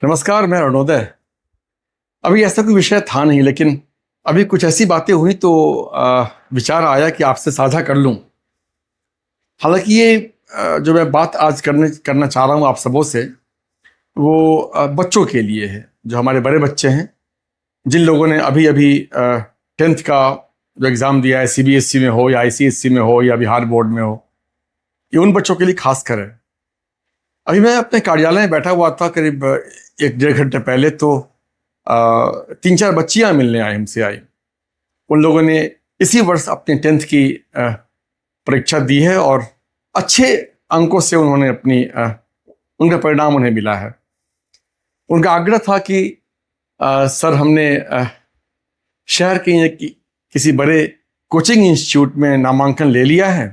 नमस्कार, मैं अरुणोदय। अभी ऐसा कोई विषय था नहीं, लेकिन अभी कुछ ऐसी बातें हुई तो विचार आया कि आपसे साझा कर लूं। हालांकि ये जो मैं बात आज करना चाह रहा हूं आप सबों से, वो बच्चों के लिए है, जो हमारे बड़े बच्चे हैं, जिन लोगों ने अभी अभी 10th का जो एग्ज़ाम दिया है, सीबीएसई में हो या आईसीएसई में हो या बिहार बोर्ड में हो, ये उन बच्चों के लिए खास कर है। अभी मैं अपने कार्यालय में बैठा हुआ था करीब 1-1.5 घंटे पहले, तो 3-4 बच्चियां मिलने आई, हमसे आई। उन लोगों ने इसी वर्ष अपने 10th की परीक्षा दी है और अच्छे अंकों से उन्होंने उनका परिणाम उन्हें मिला है। उनका आग्रह था कि सर, हमने शहर के किसी बड़े कोचिंग इंस्टीट्यूट में नामांकन ले लिया है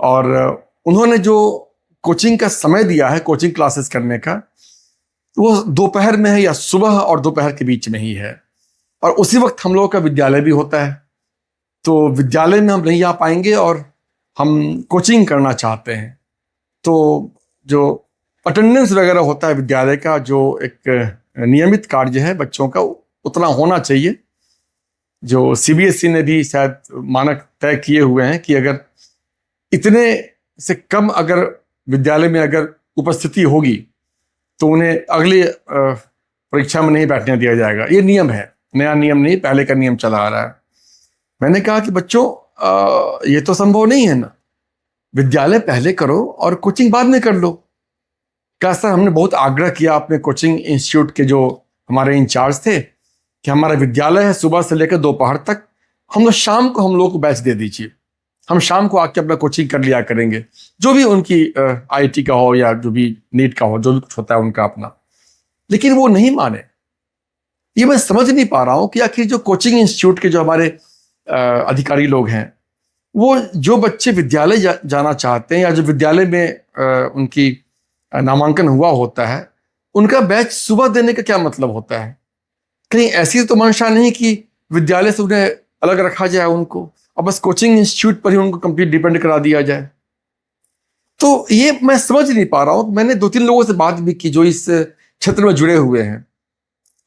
और उन्होंने जो कोचिंग का समय दिया है कोचिंग क्लासेस करने का, वो दोपहर में है या सुबह और दोपहर के बीच में ही है, और उसी वक्त हम लोगों का विद्यालय भी होता है। तो विद्यालय में हम नहीं आ पाएंगे और हम कोचिंग करना चाहते हैं। तो जो अटेंडेंस वगैरह होता है विद्यालय का, जो एक नियमित कार्य है बच्चों का, उतना होना चाहिए। जो सीबीएसई ने भी शायद मानक तय किए हुए हैं कि अगर इतने से कम अगर विद्यालय में अगर उपस्थिति होगी तो उन्हें अगली परीक्षा में नहीं बैठने दिया जाएगा। ये नियम है, नया नियम नहीं, पहले का नियम चला आ रहा है। मैंने कहा कि बच्चों, ये तो संभव नहीं है ना, विद्यालय पहले करो और कोचिंग बाद में कर लो। क्या सर, हमने बहुत आग्रह किया अपने कोचिंग इंस्टीट्यूट के जो हमारे इंचार्ज थे कि हमारा विद्यालय है सुबह से लेकर दोपहर तक, हम लोग शाम को हम लोग को बैच दे दीजिए, हम शाम को आके अपना कोचिंग कर लिया करेंगे, जो भी उनकी आईटी का हो या जो भी नीट का हो, जो भी कुछ होता है उनका अपना। लेकिन वो नहीं माने। ये मैं समझ नहीं पा रहा हूँ कि आखिर जो कोचिंग इंस्टीट्यूट के जो हमारे अधिकारी लोग हैं, वो जो बच्चे विद्यालय जाना चाहते हैं या जो विद्यालय में उनकी नामांकन हुआ होता है, उनका बैच सुबह देने का क्या मतलब होता है? कहीं ऐसी तो मंशा नहीं कि विद्यालय से उन्हें अलग रखा जाए उनको, और बस कोचिंग इंस्टीट्यूट पर ही उनको कंप्लीट डिपेंड करा दिया जाए? तो ये मैं समझ नहीं पा रहा हूँ। मैंने 2-3 लोगों से बात भी की जो इस क्षेत्र में जुड़े हुए हैं।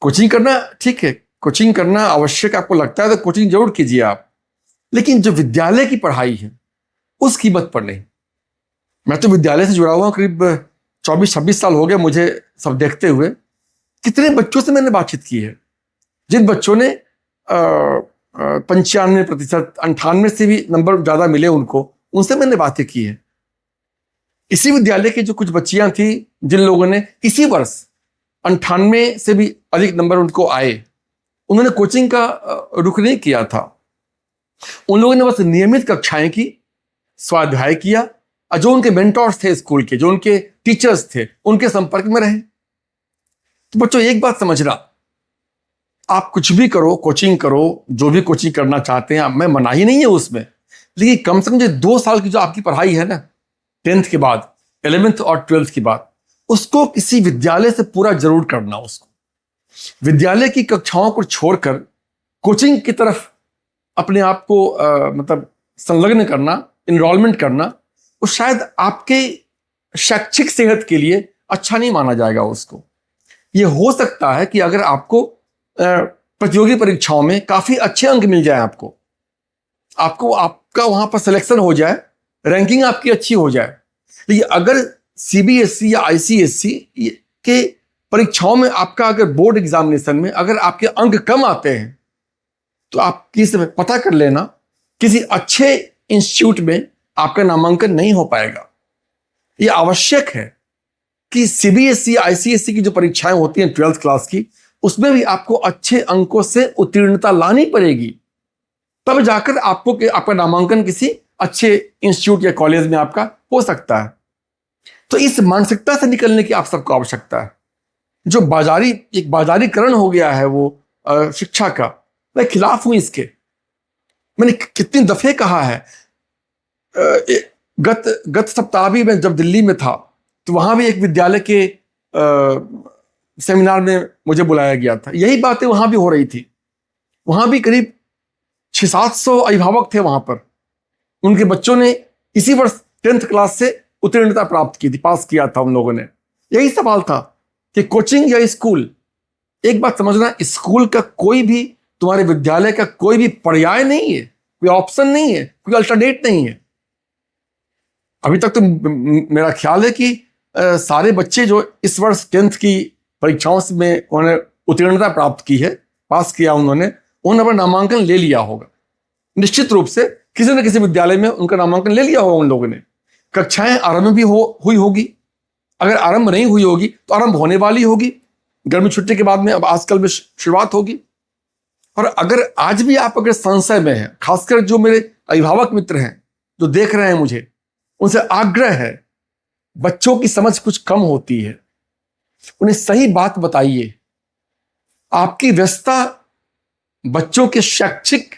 कोचिंग करना ठीक है, कोचिंग करना आवश्यक आपको लगता है तो कोचिंग जरूर कीजिए आप, लेकिन जो विद्यालय की पढ़ाई है उस कीमत पर नहीं। मैं तो विद्यालय से जुड़ा हुआ हूँ, करीब 24-26 साल हो गए मुझे सब देखते हुए। कितने बच्चों से मैंने बातचीत की है, जिन बच्चों ने 95%, 98 से भी नंबर ज्यादा मिले उनको, उनसे मैंने बातें की है। इसी विद्यालय की जो कुछ बच्चियां थी जिन लोगों ने इसी वर्ष 98 से भी अधिक नंबर उनको आए, उन्होंने कोचिंग का रुख नहीं किया था। उन लोगों ने बस नियमित कक्षाएं की, स्वाध्याय किया, और जो उनके मेंटोर्स थे स्कूल के, जो उनके टीचर्स थे, उनके संपर्क में रहे। तो बच्चों, एक बात समझना, आप कुछ भी करो, कोचिंग करो, जो भी कोचिंग करना चाहते हैं, मैं मनाही नहीं है उसमें, लेकिन कम से कम जो 2 साल की जो आपकी पढ़ाई है ना, 10th के बाद, 11th और 12th के बाद, उसको किसी विद्यालय से पूरा जरूर करना। उसको विद्यालय की कक्षाओं को छोड़कर कोचिंग की तरफ अपने आप को मतलब संलग्न करना, इनरोलमेंट करना, वो शायद आपके शैक्षिक सेहत के लिए अच्छा नहीं माना जाएगा उसको। ये हो सकता है कि अगर आपको प्रतियोगी परीक्षाओं में काफी अच्छे अंक मिल जाए, आपको आपका वहां पर सिलेक्शन हो जाए, रैंकिंग आपकी अच्छी हो जाए, लेकिन अगर सीबीएसई या आईसीएसई के परीक्षाओं में आपका अगर बोर्ड एग्जामिनेशन में अगर आपके अंक कम आते हैं, तो आप किसी पता कर लेना, किसी अच्छे इंस्टीट्यूट में आपका नामांकन नहीं हो पाएगा। यह आवश्यक है कि सीबीएसई आईसीएसई की जो परीक्षाएं होती हैं 12th क्लास की, उसमें भी आपको अच्छे अंकों से उत्तीर्णता लानी पड़ेगी, तब जाकर आपका नामांकन किसी अच्छे इंस्टीट्यूट या कॉलेज में आपका हो सकता है। तो इस मानसिकता से निकलने की आप सबको आवश्यकता है। जो एक बाजारीकरण हो गया है वो शिक्षा का, मैं खिलाफ हूं इसके। मैंने कितनी दफे कहा है, गत सप्ताह भी मैं जब दिल्ली में था तो वहां भी एक विद्यालय के सेमिनार में मुझे बुलाया गया था। यही बातें वहां भी हो रही थी। वहां भी करीब 600-700 अभिभावक थे वहां पर। उनके बच्चों ने इसी वर्ष 10th क्लास से उत्तीर्णता प्राप्त की थी, पास किया था उन लोगों ने। यही सवाल था कि कोचिंग या स्कूल, एक बात समझना, स्कूल का कोई भी, तुम्हारे विद्यालय का कोई भी पर्याय नहीं है, कोई ऑप्शन नहीं है, कोई अल्टरनेट नहीं है। अभी तक तो मेरा ख्याल है कि सारे बच्चे जो इस वर्ष 10th की परीक्षाओं में उन्होंने उत्तीर्णता प्राप्त की है, पास किया उन्होंने अपना नामांकन ले लिया होगा। निश्चित रूप से किसी न किसी विद्यालय में उनका नामांकन ले लिया होगा उन लोगों ने। कक्षाएं आरंभ भी हुई होगी, अगर आरंभ नहीं हुई होगी तो आरंभ होने वाली होगी, गर्मी छुट्टी के बाद में अब आजकल में शुरुआत होगी। और अगर आज भी आप अगर संशय में हैं, खासकर जो मेरे अभिभावक मित्र हैं जो देख रहे हैं मुझे, उनसे आग्रह है, बच्चों की समझ कुछ कम होती है, उन्हें सही बात बताइए। आपकी व्यस्तता बच्चों के शैक्षिक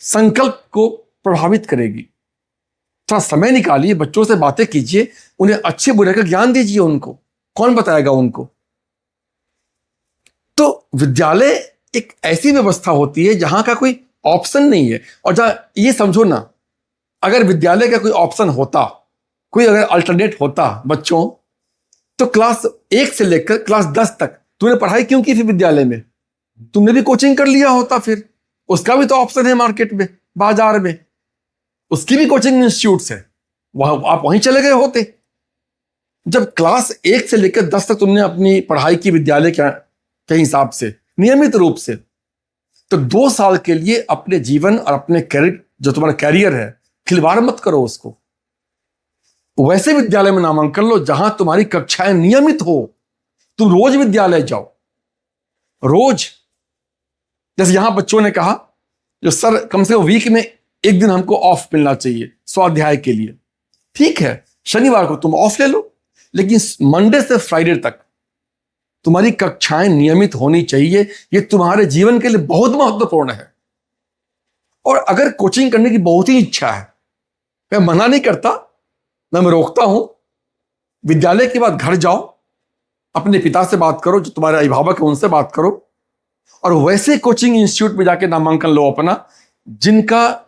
संकल्प को प्रभावित करेगी। थोड़ा समय निकालिए, बच्चों से बातें कीजिए, उन्हें अच्छे बुरे का ज्ञान दीजिए। उनको कौन बताएगा उनको? तो विद्यालय एक ऐसी व्यवस्था होती है जहां का कोई ऑप्शन नहीं है। और जहां ये समझो ना, अगर विद्यालय का कोई ऑप्शन होता, कोई अगर अल्टरनेट होता बच्चों, तो क्लास 1 से लेकर क्लास 10 तक तूने पढ़ाई क्यों की थी विद्यालय में? तुमने भी कोचिंग कर लिया होता। फिर उसका भी तो ऑप्शन है मार्केट में, बाजार में, उसकी भी कोचिंग इंस्टीट्यूट्स है, वहां आप वहीं चले गए होते। जब क्लास 1 से लेकर 10 तक तुमने अपनी पढ़ाई की विद्यालय के हिसाब से नियमित रूप से, तो 2 साल के लिए अपने जीवन और अपने कैरियर, जो तुम्हारा कैरियर है, खिलवाड़ मत करो उसको। वैसे विद्यालय में नामांकन लो जहां तुम्हारी कक्षाएं नियमित हो, तुम रोज विद्यालय जाओ, रोज। जैसे यहां बच्चों ने कहा, जो सर कम से कम वीक में 1 दिन हमको ऑफ मिलना चाहिए स्वाध्याय के लिए। ठीक है, शनिवार को तुम ऑफ ले लो, लेकिन मंडे से फ्राइडे तक तुम्हारी कक्षाएं नियमित होनी चाहिए। ये तुम्हारे जीवन के लिए बहुत महत्वपूर्ण है। और अगर कोचिंग करने की बहुत ही इच्छा है, मैं मना नहीं करता, मैं रोकता हूं। विद्यालय के बाद घर जाओ, अपने पिता से बात करो, जो तुम्हारे अभिभावक है उनसे बात करो, और वैसे कोचिंग इंस्टीट्यूट में जाके नामांकन लो अपना, जिनका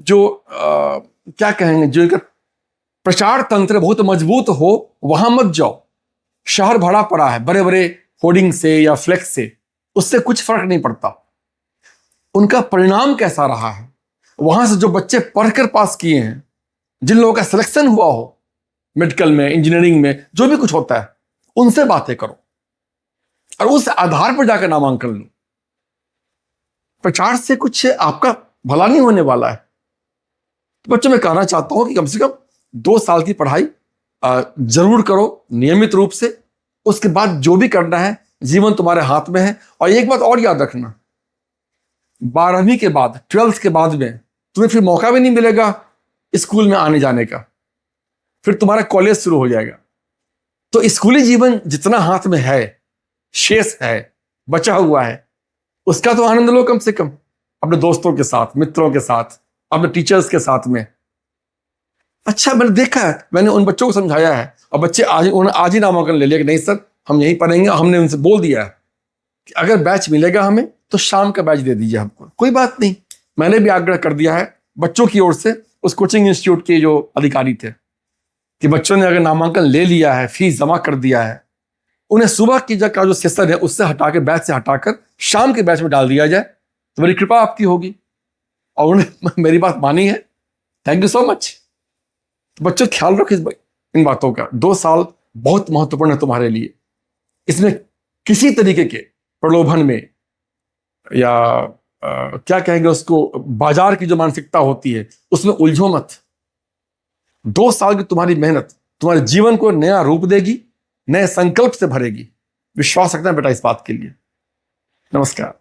जो क्या कहेंगे, जो इनका प्रचार तंत्र बहुत मजबूत हो। वहां मत जाओ, शहर भरा पड़ा है बड़े बड़े होर्डिंग से या फ्लेक्स से, उससे कुछ फर्क नहीं पड़ता। उनका परिणाम कैसा रहा है, वहां से जो बच्चे पढ़कर पास किए हैं, जिन लोगों का सिलेक्शन हुआ हो मेडिकल में, इंजीनियरिंग में, जो भी कुछ होता है, उनसे बातें करो और उस आधार पर जाकर नामांकन लो। प्रचार से कुछ आपका भला नहीं होने वाला है। तो बच्चों, मैं कहना चाहता हूं कि कम से कम 2 साल की पढ़ाई जरूर करो नियमित रूप से। उसके बाद जो भी करना है, जीवन तुम्हारे हाथ में है। और एक बात और याद रखना, 12वीं के बाद, 12th के बाद में तुम्हें फिर मौका भी नहीं मिलेगा स्कूल में आने जाने का। फिर तुम्हारा कॉलेज शुरू हो जाएगा। तो स्कूली जीवन जितना हाथ में है, शेष है, बचा हुआ है, उसका तो आनंद लो कम से कम, अपने दोस्तों के साथ, मित्रों के साथ, अपने टीचर्स के साथ में। अच्छा, मैंने देखा है, मैंने उन बच्चों को समझाया है, और बच्चे उन्होंने आज ही नामांकन ले लिया कि नहीं सर, हम यहीं पढ़ेंगे। हमने उनसे बोल दिया है कि अगर बैच मिलेगा हमें तो शाम का बैच दे दीजिए हमको, कोई बात नहीं। मैंने भी आग्रह कर दिया है बच्चों की ओर से उस कोचिंग इंस्टीट्यूट के जो अधिकारी थे, कि बच्चों ने अगर नामांकन ले लिया है, फीस जमा कर दिया है, उन्हें सुबह की का जो सेशन है उससे हटा के, बैच से हटाकर शाम के बैच में डाल दिया जाए, तो बड़ी कृपा आपकी होगी। और उन्हें मेरी बात मानी है, थैंक यू सो मच। बच्चों, ख्याल रखो इन बातों का। 2 साल बहुत महत्वपूर्ण है तुम्हारे लिए। इसमें किसी तरीके के प्रलोभन में या क्या कहेंगे उसको, बाजार की जो मानसिकता होती है उसमें उलझो मत। 2 साल की तुम्हारी मेहनत तुम्हारे जीवन को नया रूप देगी, नए संकल्प से भरेगी। विश्वास रखना बेटा इस बात के लिए। नमस्कार।